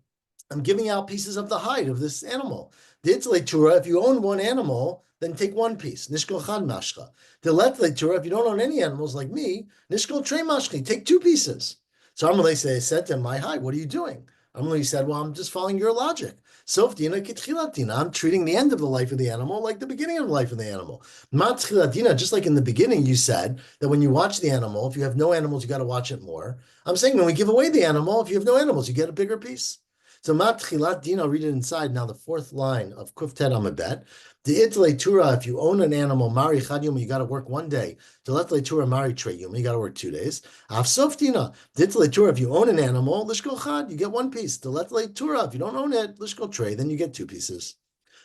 giving out pieces of the hide of this animal. The itzle tura, if you own one animal, then take 1 piece. Nishkol chad mashcha. The letle tura, if you don't own any animals like me, nishkol trei mashchi, take 2 pieces. So Amalei said to him, my hide, what are you doing? Amalei said, well, I'm just following your logic. Sofdina kitchilatina, I'm treating the end of the life of the animal like the beginning of the life of the animal. Matchilatina, just like in the beginning, you said that when you watch the animal, if you have no animals, you got to watch it more. I'm saying when we give away the animal, if you have no animals, you get a bigger piece. So matchilat din, I'll read it inside now. The 4th line of Kuftet Amabet. The itle tura, if you own an animal, mari chadium, you got to work 1 day. The letle tura mari treyum, you got to work 2 days. Afsoftina, the itle tura, if you own an animal, lishkol chad, you get 1 piece. The letle tura, if you don't own it, lishkol trey, then you get 2 pieces.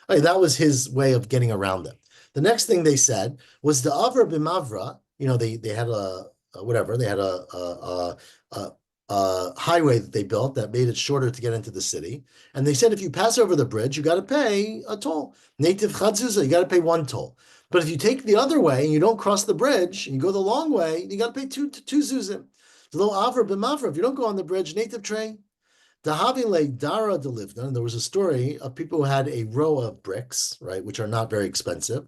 All right, that was his way of getting around them. The next thing they said was the avra b'mavra. They had a highway that they built that made it shorter to get into the city. And they said, if you pass over the bridge, you got to pay a toll. Native chadzuzah, you got to pay 1 toll. But if you take the other way and you don't cross the bridge and you go the long way, you got to pay two zuzim. The little avra b'mavra, if you don't go on the bridge, native tray. The havile dara delivna, and there was a story of people who had a row of bricks, right, which are not very expensive,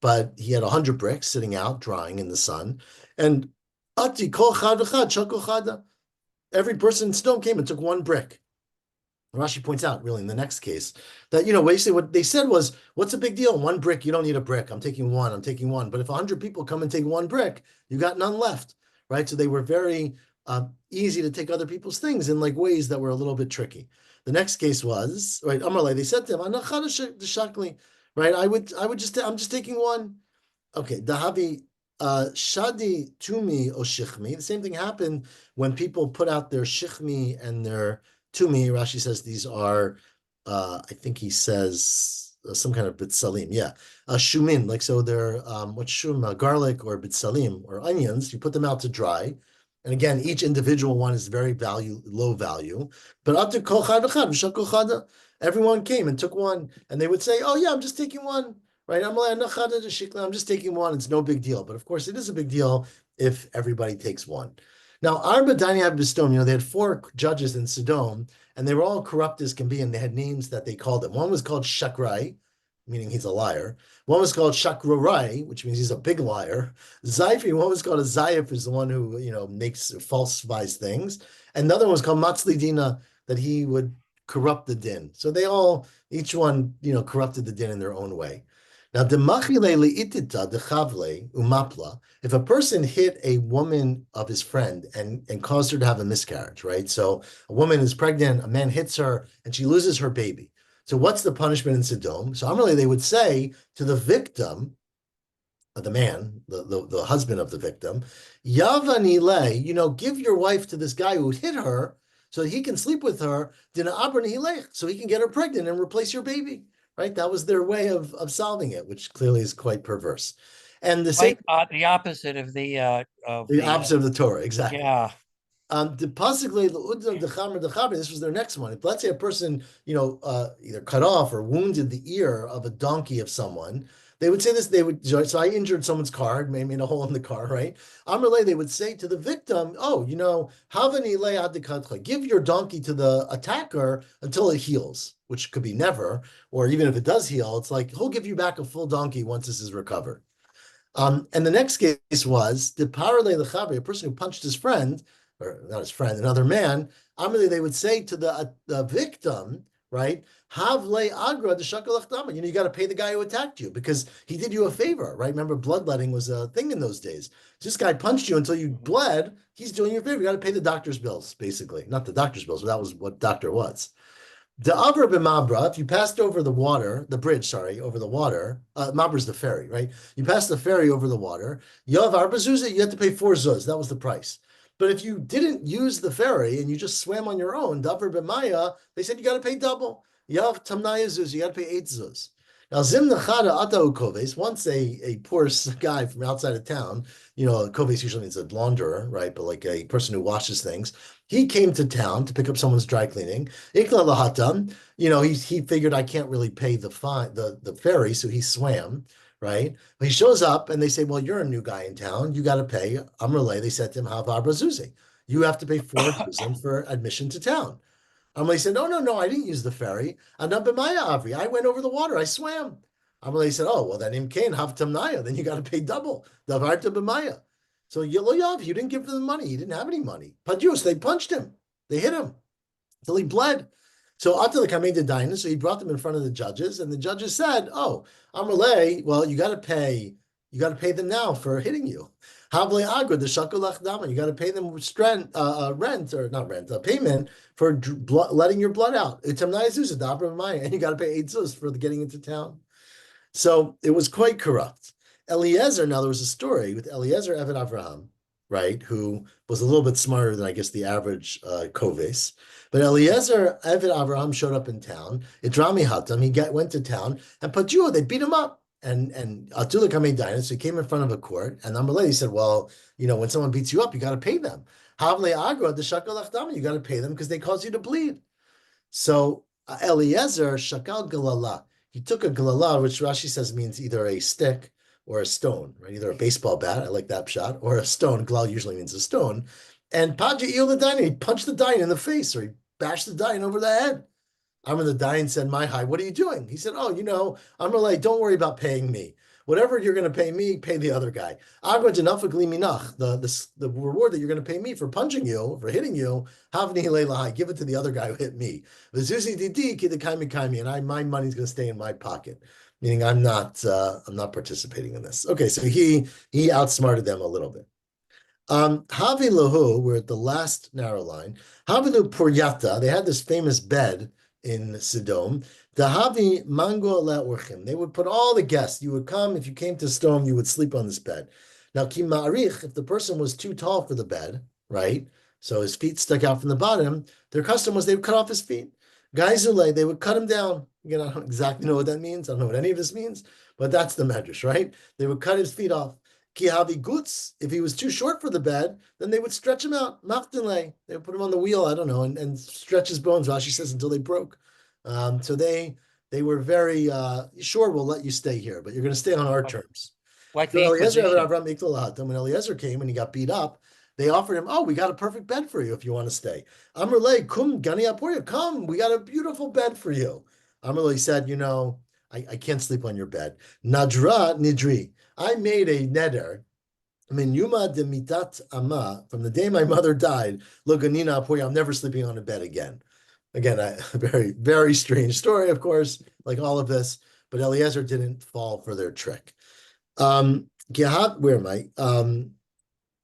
but he had 100 bricks sitting out drying in the sun, and ati kol chad v'chad shakol chada. Every person in Sodom came and took 1 brick. Rashi points out, really, in the next case, that, basically what they said was, what's the big deal? 1 brick, you don't need a brick. I'm taking one. But if 100 people come and take 1 brick, you got none left, right? So they were very easy to take other people's things in like ways that were a little bit tricky. The next case was, right, Amarle, they said to him, right, I'm just taking 1. Okay, Dahavi, Shadi Tumi or Shichmi. The same thing happened when people put out their Shichmi and their Tumi. Rashi says these are, I think he says some kind of bitzalim. Yeah, shumin. Like so, they're what's shum? Garlic or bitzalim or onions. You put them out to dry, and again, each individual one is very low value. But up to kol chad v'chad v'shakol chada, everyone came and took 1, and they would say, "Oh yeah, I'm just taking 1." Right, I'm just taking 1. It's no big deal, but of course, it is a big deal if everybody takes 1. Now, Arba Daniab Bistom, they had 4 judges in Sodom, and they were all corrupt as can be, and they had names that they called them. One was called Shakrai, meaning he's a liar. One was called Shakrorai, which means he's a big liar. Zayfi, one was called a Zayif, is the one who falsifies things. And another one was called Matzlidina, that he would corrupt the din. So they all, each one, corrupted the din in their own way. Now, if a person hit a woman of his friend and caused her to have a miscarriage, right? So a woman is pregnant, a man hits her, and she loses her baby. So what's the punishment in Sodom? So Amalei, they would say to the victim, the man, the husband of the victim, Yavani le, give your wife to this guy who hit her so he can sleep with her, so he can get her pregnant and replace your baby, right? That was their way of solving it, which clearly is quite perverse. And the same, the opposite of the opposite of the Torah, exactly. yeah. Possibly this was their next one. If let's say a person, either cut off or wounded the ear of a donkey of someone, they would say this, so I injured someone's car, made a hole in the car, right? Amrle, they would say to the victim, oh, havani le, give your donkey to the attacker until it heals, which could be never, or even if it does heal, it's like, he'll give you back a full donkey once this is recovered. And the next case was the parale lechavi, a person who punched his friend, or not his friend, another man. Amrle, they would say to the victim, right? Have le agra the shakalach dama. You got to pay the guy who attacked you because he did you a favor, right? Remember, bloodletting was a thing in those days. This guy punched you until you bled. He's doing you a favor. You got to pay the doctor's bills, basically. Not the doctor's bills, but that was what doctor was. The Avar b'Mabra, if you passed over the bridge, over the water, Mabra is the ferry, right? You passed the ferry over the water, Yav Arba Zuzah, you had to pay 4 zuz. That was the price. But if you didn't use the ferry and you just swam on your own, Davar b'Maya, they said you got to pay double. Yav Tamnaya Zuz, you got to pay 8 zuz. Now, Zim Nachada Ata Ukoves, once a poor guy from outside of town, Koves usually means a launderer, right? But like a person who washes things. He came to town to pick up someone's dry cleaning. Ikla Lahatam, he figured I can't really pay the fine, the ferry, so he swam, right? But he shows up and they say, well, you're a new guy in town. You got to pay. Amrle, they said to him, Havar Brazuzi. You have to pay 4 zuzim for admission to town. Amalei said, no, I didn't use the ferry. I went over the water. I swam. Amalei said, oh, well, then imkain havtamnaya. Then you got to pay double. Davarta b'maya. So Yeloyav, you didn't give them the money. He didn't have any money. Padius, they punched him. They hit him until he bled. So after the Kamei de Daina, so he brought them in front of the judges, and the judges said, oh, Amalei, well, you got to pay them now for hitting you. Havle agra the shakolach dama. You got to pay them payment for letting your blood out. And you got to pay 8 zuz for getting into town. So it was quite corrupt. Eliezer, now there was a story with Eliezer Eved Avraham, right, who was a little bit smarter than I guess the average Koves. But Eliezer Eved Avraham showed up in town. Idrami Hatam, he went to town, and Pajua, they beat him up. And Atula Kamei Daina, so he came in front of a court, and Amalei said, well, when someone beats you up, you got to pay them. Havle Agra, the Shakal Achdama, you got to pay them because they cause you to bleed. So Eliezer Shakal Galala, he took a Galala, which Rashi says means either a stick or a stone, right? Either a baseball bat, I like that shot, or a stone. Galal usually means a stone. And Paja Il the Dain, he punched the Dain in the face, or he bashed the Dain over the head. Amr the Dain said, my high, what are you doing? He said, oh, Amr like, don't worry about paying me. Whatever you're going to pay me, pay the other guy. The reward that you're going to pay me for punching you, for hitting you, give it to the other guy who hit me. And my money's going to stay in my pocket. Meaning I'm not participating in this. Okay, so he outsmarted them a little bit. Havi Lahu, we're at the last narrow line. Havilu Puryata, they had this famous bed in Sodom. The Havi Mango Le Urchim. They would put all the guests. You would come, if you came to Sodom, you would sleep on this bed. Now, Ki Ma'arich, if the person was too tall for the bed, right? So his feet stuck out from the bottom, their custom was they would cut off his feet. Gaizule, they would cut him down. Again, I don't exactly know what that means. I don't know what any of this means, but that's the medrash, right? They would cut his feet off. Ki havi gutz, if he was too short for the bed, then they would stretch him out. Maftinle, they would put him on the wheel, I don't know, and stretch his bones, Rashi says, until they broke. So they were very, sure, we'll let you stay here, but you're going to stay on our terms. Like So when Eliezer came and he got beat up, they offered him, we got a perfect bed for you if you want to stay. Amrle, kum gani aporia, come, we got a beautiful bed for you. Amrle said, I can't sleep on your bed. Nadra nidri. I made a neder. Min yuma de mitat ama, from the day my mother died, loganina aporia, I'm never sleeping on a bed again. Again, a very, very strange story, of course, like all of this, but Eliezer didn't fall for their trick. Where am I?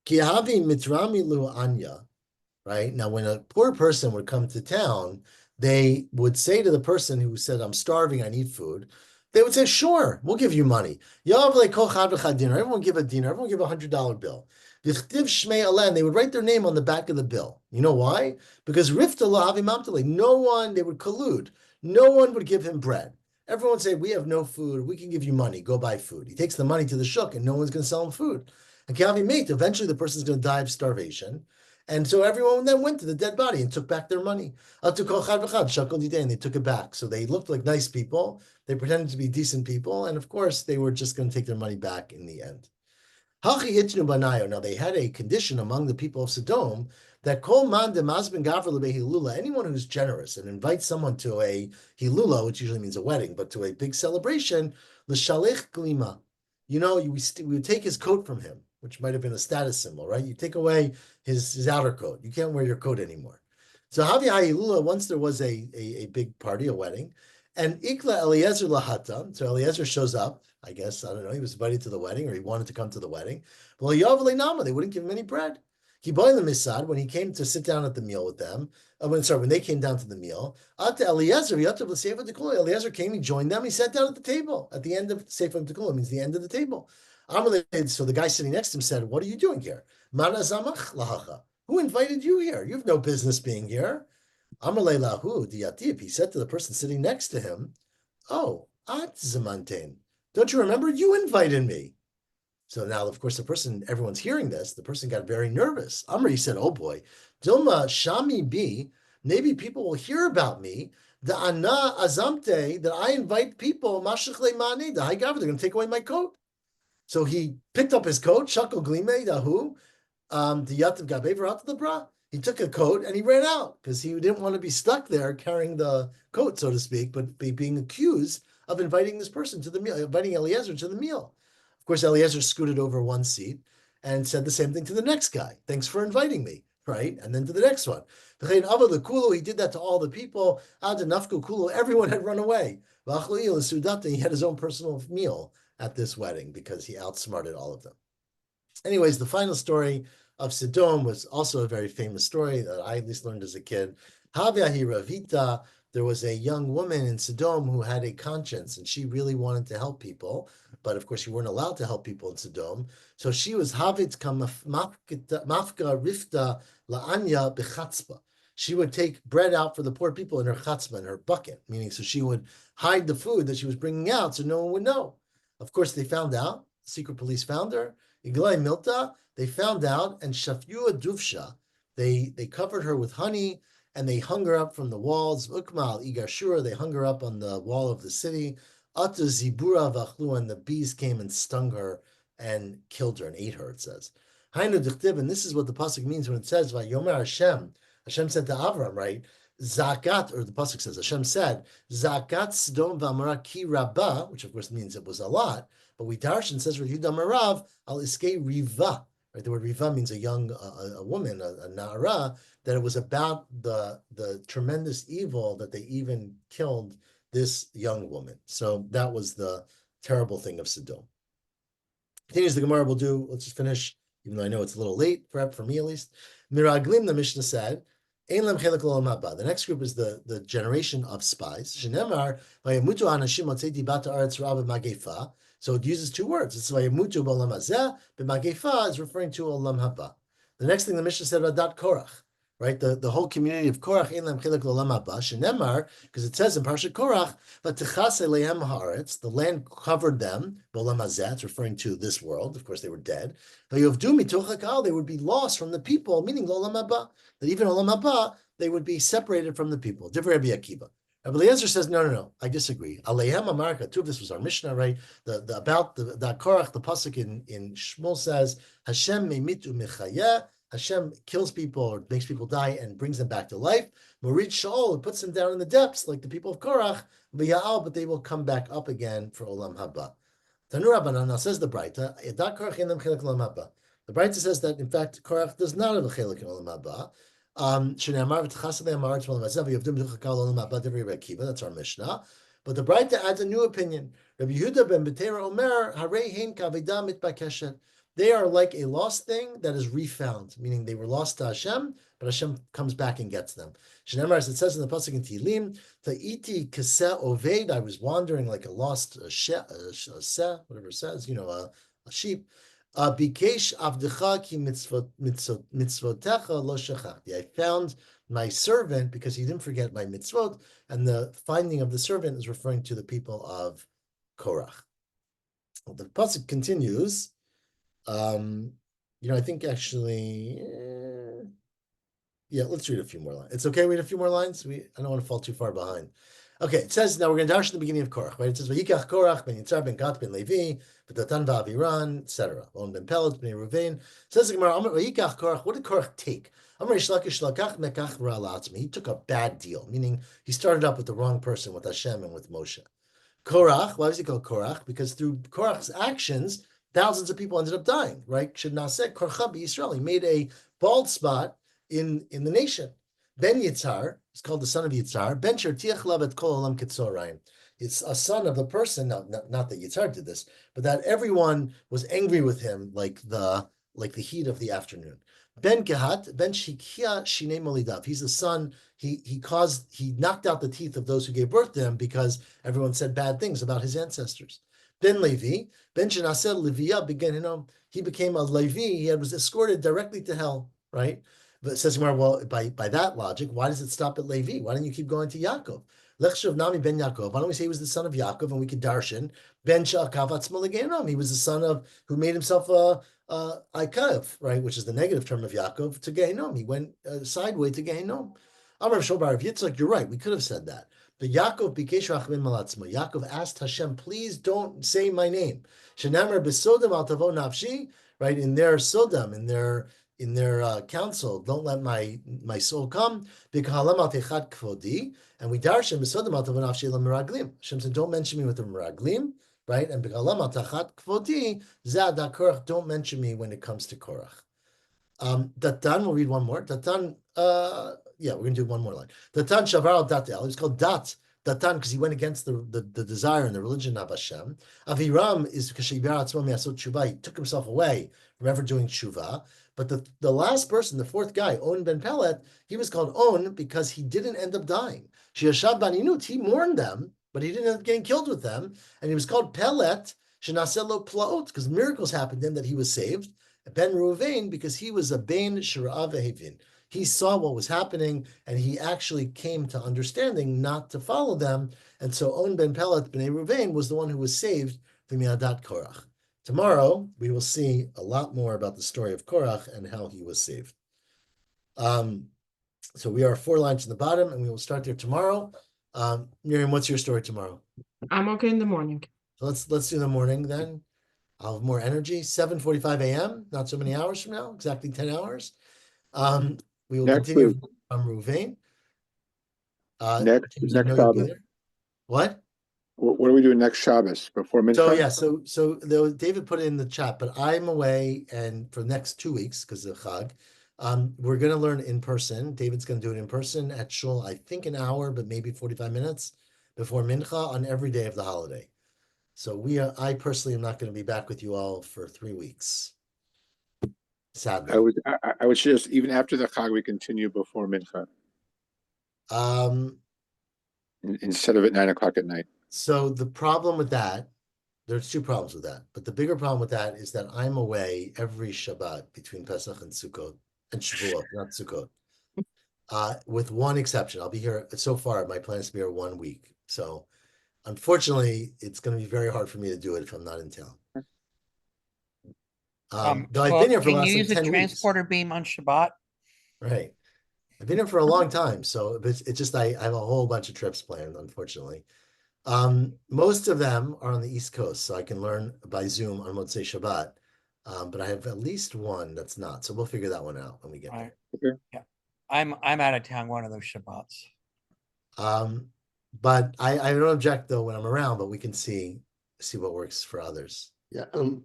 Kihavi mitrami lu anya, right? Now, when a poor person would come to town, they would say to the person who said, I'm starving, I need food. They would say, sure, we'll give you money. Everyone give a dinar, everyone give $100 bill. And they would write their name on the back of the bill. You know why? Because no one, they would collude. No one would give him bread. Everyone would say, we have no food, we can give you money, go buy food. He takes the money to the shuk and no one's going to sell him food. And Kavi mate, eventually the person's going to die of starvation. And so everyone then went to the dead body and took back their money. And they took it back. So they looked like nice people. They pretended to be decent people. And of course, they were just going to take their money back in the end. Now they had a condition among the people of Sodom that anyone who's generous and invites someone to a hilula, which usually means a wedding, but to a big celebration, l'shalech glima. You know, we would take his coat from him, which might have been a status symbol, right? You take away his outer coat. You can't wear your coat anymore. So Havia Hilula, once there was a big party, a wedding, and Ikla Eliezer Lahata. So Eliezer shows up. I guess, I don't know, he was invited to the wedding or he wanted to come to the wedding. Well, they wouldn't give him any bread. When he came to sit down at the meal with them, when they came down to the meal, Eliezer came, he joined them, he sat down at the table at the end of Sefer Tekula, means the end of the table. So the guy sitting next to him said, what are you doing here? Who invited you here? You have no business being here. He said to the person sitting next to him, oh, at Zamantain. Don't you remember? You invited me. So now, of course, everyone's hearing this. The person got very nervous. Amri said, oh boy, Dilma Shami B, maybe people will hear about me. The Ana Azamte, that I invite people, Mashichle Mani, the high governor, they're going to take away my coat. So he picked up his coat, Shakal Glime, Dahu, the Yativ Gabever out to the bra. He took a coat and he ran out because he didn't want to be stuck there carrying the coat, so to speak, but being accused of inviting this person to the meal, inviting Eliezer to the meal. Of course, Eliezer scooted over one seat and said the same thing to the next guy. Thanks for inviting me, right? And then to the next one. He did that to all the people. Everyone had run away. He had his own personal meal at this wedding because he outsmarted all of them. Anyways, the final story of Sodom was also a very famous story that I at least learned as a kid. Havyahi Ravita, there was a young woman in Sodom who had a conscience and she really wanted to help people. But of course, you weren't allowed to help people in Sodom. So she was Havit Mafka Rifta La'anya Bechatzpa. She would take bread out for the poor people in her chatzpah, in her bucket, meaning so she would hide the food that she was bringing out so no one would know. Of course, they found out. Secret police found her. Iglai Milta, they found out, and Shafyua Duvsha, they covered her with honey, and they hung her up from the walls. Ukmal Igashura, they hung her up on the wall of the city. Ata Zibura Vachlu, and the bees came and stung her and killed her and ate her, it says. Hainu Dichtib, and this is what the pasuk means when it says, Vayomer Hashem, Hashem said to Avram, right? Zakat, or the pasuk says, Hashem said, Zakat Sodom V'Amora Ki Rabba, which of course means it was a lot, but we darshan says, Yehuda Marav Al Iskei Riva. Right, the word riva means a young, a woman, a na'ara, that it was about the tremendous evil that they even killed this young woman. So that was the terrible thing of Sodom. Continues the Gemara will do, let's just finish, even though I know it's a little late, perhaps for me at least. Miraglim, the Mishnah said, the next group is the generation of spies. So it uses two words. It's vayamutu b'olam hazeh, but magefa is referring to olam haba. The next thing the Mishnah said about that Korach, right? The whole community of Korach ein lam chilek olam haba. Shenemar, because it says in Parshat Korach, v'tichas elehem haaretz, the land covered them. B'olam hazeh, it's referring to this world. Of course, they were dead. Vayovdu mitoch hakal, they would be lost from the people, meaning olam haba. That even olam haba, they would be separated from the people. Divrei Rabbi Akiva. Rabbi Eliezer says, no, I disagree. Aleihem Amarka, too, this was our Mishnah, right? About the Korach, the pasuk in Shmuel says, Hashem meimitu mechayeh, Hashem kills people or makes people die and brings them back to life. Morid Shaol, it puts them down in the depths, like the people of Korach, but they will come back up again for Olam Haba. Tanur Rabbanan, now says the Braita, Edat Korach enam chelek Olam Haba. The Braita says that, in fact, Korach does not have a chelek in Olam Haba. That's our Mishnah. But the Braita adds a new opinion. Rabbi Yehuda ben Betera Omer, Harei hein kaveda mitbakeshet. They are like a lost thing that is refound, meaning they were lost to Hashem, but Hashem comes back and gets them. Shneimar, as it says in the pasuk in Tehillim, Ta'iti kaseh oved, I was wandering like a lost whatever it says, a sheep. Bikesh avdecha ki mitzvotecha lo shachachti. I found my servant because he didn't forget my mitzvot, and the finding of the servant is referring to the people of Korach. Well, the pasuk continues. I think actually, let's read a few more lines. It's okay, read a few more lines. I don't want to fall too far behind. Okay, it says, now we're going to dash at the beginning of Korach, right? It says, Vayikach Korach ben Yitzhar ben Gat ben Levi, V'datan v'Aviran, etc. On ben Pelet ben Ruvain. It says the Gemara, Vayikach Korach, what did Korach take? He took a bad deal, meaning he started up with the wrong person, with Hashem and with Moshe. Korach, why was he called Korach? Because through Korach's actions, thousands of people ended up dying, right? Shednaseh Korcha b'Yisrael. He made a bald spot in the nation. Ben Yitzhar is called the son of Yitzhar. Ben Shertiach Lavet Kol Olam Kitzorayim. It's a son of the person. Not that Yitzhar did this, but that everyone was angry with him, like the heat of the afternoon. Ben Kehat, Ben Shikia Shinei Molidav. He's the son. He knocked out the teeth of those who gave birth to him because everyone said bad things about his ancestors. Ben Levi, Ben Shenaseh Leviya began. He became a Levi. He was escorted directly to hell, right? But it says, well, by that logic, why does it stop at Levi? Why don't you keep going to Yaakov? Lechshav Nami ben Yaakov. Why don't we say he was the son of Yaakov, and we could darshan Ben Sha'akav Atzmo Legenom. He was the son of who made himself a Ikav, right, which is the negative term of Yaakov, to Gehinom. He went sideways to Gehinom. Amar Shobar of Yitzchak, you're right. We could have said that. But Yaakov bikesh rachmin malatzmo. Yaakov asked Hashem, please don't say my name. Shenamar besodam al tavo nafshi, right, in their sodam, in their council, don't let my soul come. And we darshan besodam al tavo nafshi la meraglim. Hashem said, don't mention me with the meraglim, right? And b'kalam al tachat kvodi zad Korach, don't mention me when it comes to Korach. Datan, we'll read one more. Datan, we're going to do one more line. Datan shavar al datel. He was called Datan because he went against the desire and the religion of Hashem. Aviram is kashibar atzmo mi'asot tshuva. He took himself away from ever doing tshuva. But the last person, the fourth guy, On ben Pelet, he was called On because he didn't end up dying. Sheyashav baninut, he mourned them, but he didn't end up getting killed with them. And he was called Pelet, shenaseh lo plaot, because miracles happened to him that he was saved. Ben Ruvain, because he was a ben shira'ah vehevin. He saw what was happening, and he actually came to understanding not to follow them. And so On ben Pelet b'nei Ruvain was the one who was saved from Yadat Korach. Tomorrow, we will see a lot more about the story of Korach and how he was saved. So we are 4 lines in the bottom, and we will start there tomorrow. Miriam, what's your story tomorrow? I'm okay in the morning. So let's do the morning then. I'll have more energy. 7:45 a.m., not so many hours from now, exactly 10 hours. We will continue from Ruvain. Next Shabbos. What? What are we doing next Shabbos before Mincha? So David put it in the chat, but I'm away and for the next 2 weeks because of Chag. We're going to learn in person. David's going to do it in person at Shul, I think an hour, but maybe 45 minutes before Mincha on every day of the holiday. So I personally am not going to be back with you all for 3 weeks. Sadly. I would suggest even after the Chag, we continue before Mincha. Instead of at 9 o'clock at night. So the problem with that, there's 2 problems with that. But the bigger problem with that is that I'm away every Shabbat between Pesach and Sukkot, and Shavuot, not Sukkot. With one exception. I'll be here, so far, my plan is to be here 1 week. So unfortunately, it's going to be very hard for me to do it if I'm not in town. Though I've been here for the last 10 weeks. Can you use a transporter beam on Shabbat? Right. I've been here for a long time, so it's just I have a whole bunch of trips planned, unfortunately. Most of them are on the East Coast, so I can learn by Zoom on Motzaei Shabbat. But I have at least one that's not, so we'll figure that one out when we get there. Okay. Yeah, I'm out of town one of those Shabbats. But I don't object though when I'm around, but we can see what works for others. Yeah, I'm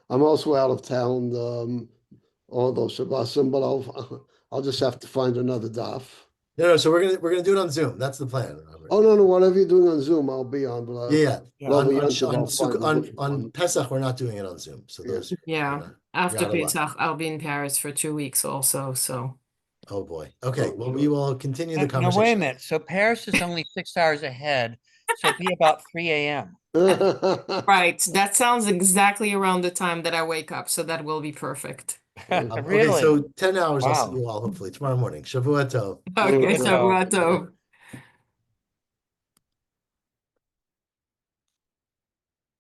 also out of town all those Shabbosim, but I'll just have to find another daf. No. So we're gonna do it on Zoom. That's the plan. Oh no, whatever you're doing on Zoom, I'll be on. But Yeah. on On Pesach, we're not doing it on Zoom. So those. Yeah. You're After out of luck. Pesach, I'll be in Paris for 2 weeks also. So Oh, boy. Okay, well, we will continue the No, wait a conversation. minute. So Paris is only 6 hours ahead, so it'd be about 3 a.m. Right, that sounds exactly around the time that I wake up, so that will be perfect. Okay, Really? so 10 hours, I'll see Wow. you all hopefully tomorrow morning. Shavua tov. Okay, Good Shabbat tov.